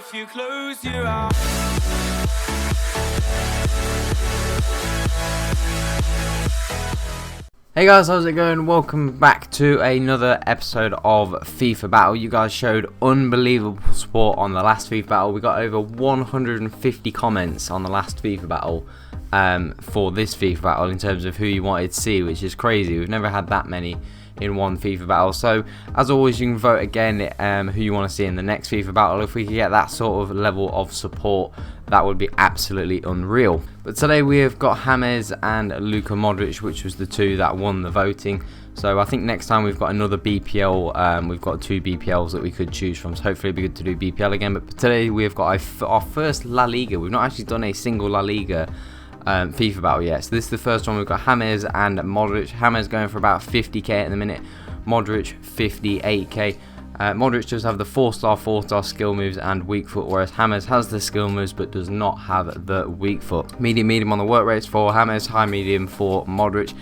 if you close your eyes. Hey guys, how's it going? Welcome back to another episode of FIFA Battle. You guys showed unbelievable support on the last FIFA Battle. We got over 150 comments on the last FIFA Battle for this FIFA Battle in terms of who you wanted to see, which is crazy. We've never had that many in one FIFA Battle. So as always, you can vote again who you want to see in the next FIFA Battle. If we could get that sort of level of support, that would be absolutely unreal. But today we have got James and Luka Modric, which was the two that won the voting. So I think next time we've got another BPL. We've got two BPLs that we could choose from. So hopefully it'll be good to do BPL again. But today we have got our first La Liga. We've not actually done a single La Liga FIFA Battle yet. So this is the first one. We've got James and Modric. James going for about 50k at the minute. Modric 58k. Modric does have the 4-star skill moves and weak foot, whereas James has the skill moves but does not have the weak foot. Medium on the work rates for James, high medium for Modric.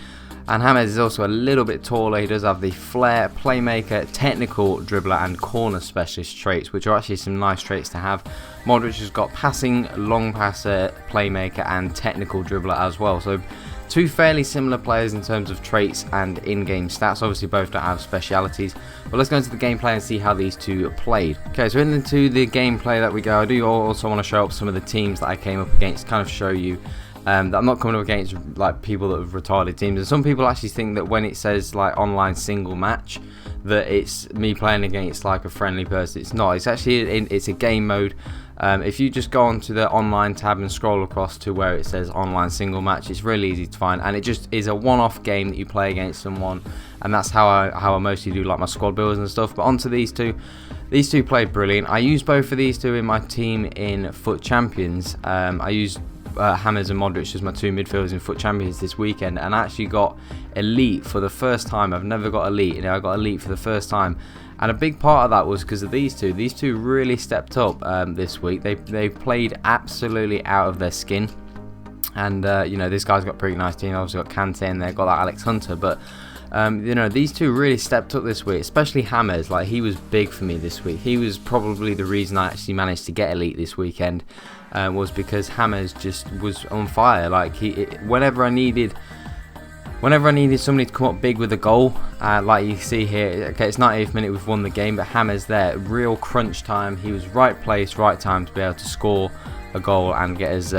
And James is also a little bit taller. He does have the flair, playmaker, technical, dribbler and corner specialist traits, which are actually some nice traits to have. Modric has got passing, long passer, playmaker and technical dribbler as well. So two fairly similar players in terms of traits and in-game stats. Obviously both don't have specialities, but let's go into the gameplay and see how these two played. Okay, so into the gameplay that we go, I do also want to show up some of the teams that I came up against, kind of show you that I'm not coming up against like people that have retarded teams. And some people actually think that when it says like online single match that it's me playing against like a friendly person. It's not. It's actually it's a game mode. If you just go onto the online tab and scroll across to where it says online single match, it's really easy to find, and it just is a one-off game that you play against someone, and that's how I mostly do like my squad builders and stuff. But onto these two played brilliant. I used both of these two in my team in Foot Champions. I used James and Modric as my two midfielders in Foot Champions this weekend, and I actually got elite for the first time. I've never got elite, I got elite for the first time. And a big part of that was because of these two. These two really stepped up this week. They played absolutely out of their skin. And, this guy's got a pretty nice team. Obviously got Kante in there, got that Alex Hunter. But, these two really stepped up this week, especially James. Like, he was big for me this week. He was probably the reason I actually managed to get elite this weekend, was because James just was on fire. Like, whenever I needed somebody to come up big with a goal, like you see here, okay, it's 90th minute, we've won the game, but James there, real crunch time, he was right place, right time to be able to score a goal and get us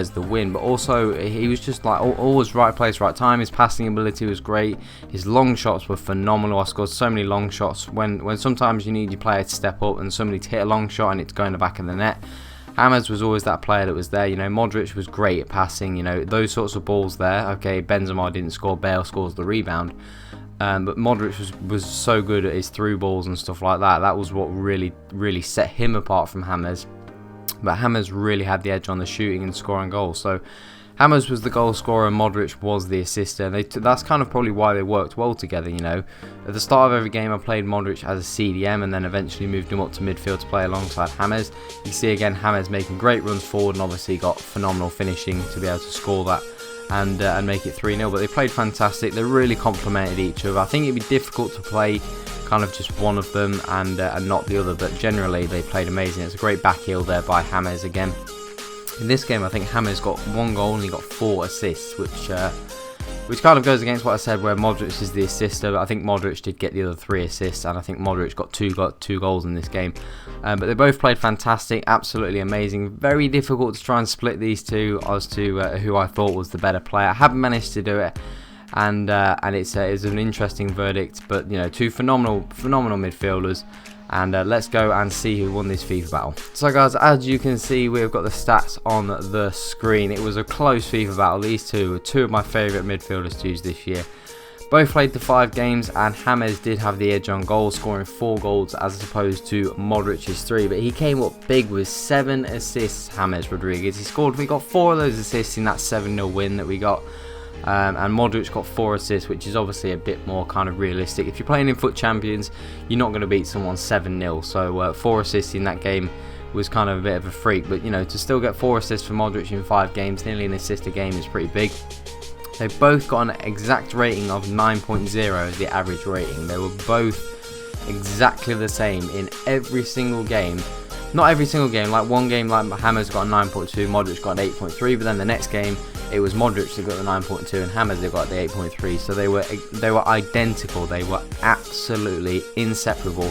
the win. But also he was just like always right place, right time. His passing ability was great. His long shots were phenomenal. I scored so many long shots when sometimes you need your player to step up and somebody to hit a long shot and it's going the back of the net. James was always that player that was there. Modric was great at passing, those sorts of balls there. Okay, Benzema didn't score, Bale scores the rebound. But Modric was so good at his through balls and stuff like that. That was what really set him apart from James. But James really had the edge on the shooting and scoring goals. So James was the goal scorer and Modric was the assister. That's kind of probably why they worked well together, At the start of every game I played Modric as a CDM and then eventually moved him up to midfield to play alongside James. You see again James making great runs forward and obviously got phenomenal finishing to be able to score that and make it 3-0. But they played fantastic. They really complemented each other. I think it'd be difficult to play kind of just one of them and not the other, but generally they played amazing. It's a great back heel there by James again. In this game, I think James got 1 goal and he got 4 assists, which kind of goes against what I said where Modric is the assister. But I think Modric did get the other 3 assists, and I think Modric got two goals in this game. But they both played fantastic, absolutely amazing. Very difficult to try and split these two as to who I thought was the better player. I haven't managed to do it, and it's an interesting verdict. But two phenomenal midfielders. And let's go and see who won this FIFA battle. So guys, as you can see, we've got the stats on the screen. It was a close FIFA battle. These two were two of my favourite midfielders to use this year. Both played the 5 games, and James did have the edge on goals, scoring 4 goals as opposed to Modric's 3. But he came up big with 7 assists, James Rodriguez. We got 4 of those assists in that 7-0 win that we got. And Modric got 4 assists, which is obviously a bit more kind of realistic. If you're playing in Foot Champions, you're not going to beat someone 7-0. So 4 assists in that game was kind of a bit of a freak. But to still get 4 assists for Modric in 5 games, nearly an assist a game, is pretty big. They both got an exact rating of 9.0, the average rating. They were both exactly the same in every single game. not every single game. Like one game, like Hammers got a 9.2, Modric got an 8.3, but then the next game it was Modric that got the 9.2 and Hammers they got the 8.3. So they were identical. They were absolutely inseparable.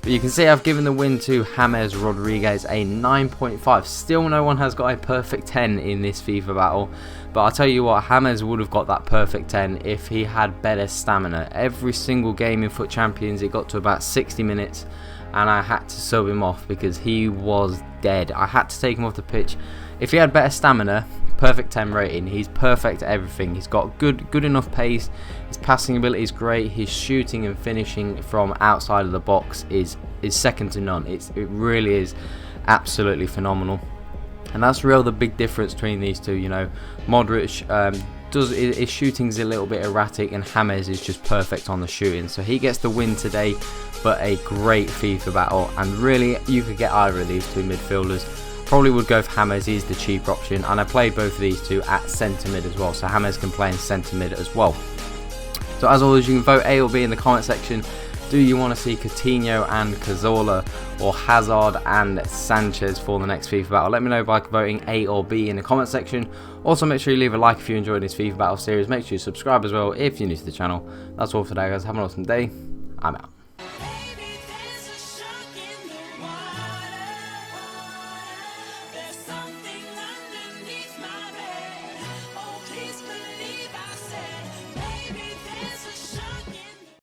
But you can see I've given the win to James Rodriguez a 9.5. Still no one has got a perfect 10 in this FIFA battle. But I'll tell you what, James would have got that perfect 10 if he had better stamina. Every single game in Foot Champions it got to about 60 minutes and I had to sub him off because he was dead. I had to take him off the pitch. If he had better stamina, perfect 10 rating. He's perfect at everything. He's got good enough pace. His passing ability is great. His shooting and finishing from outside of the box is second to none. It really is absolutely phenomenal. And that's the big difference between these two. You know, Modric his shooting's a little bit erratic and James is just perfect on the shooting. So he gets the win today, but a great FIFA battle. And really, you could get either of these two midfielders. Probably would go for James, he's the cheaper option, and I played both of these two at centre mid as well, so James can play in centre mid as well. So as always, you can vote A or B in the comment section. Do you want to see Coutinho and Cazorla or Hazard and Sanchez for the next FIFA battle? Let me know by voting A or B in the comment section. Also, make sure you leave a like if you enjoyed this FIFA battle series. Make sure you subscribe as well if you're new to the channel. That's all for today, guys. Have an awesome day. I'm out.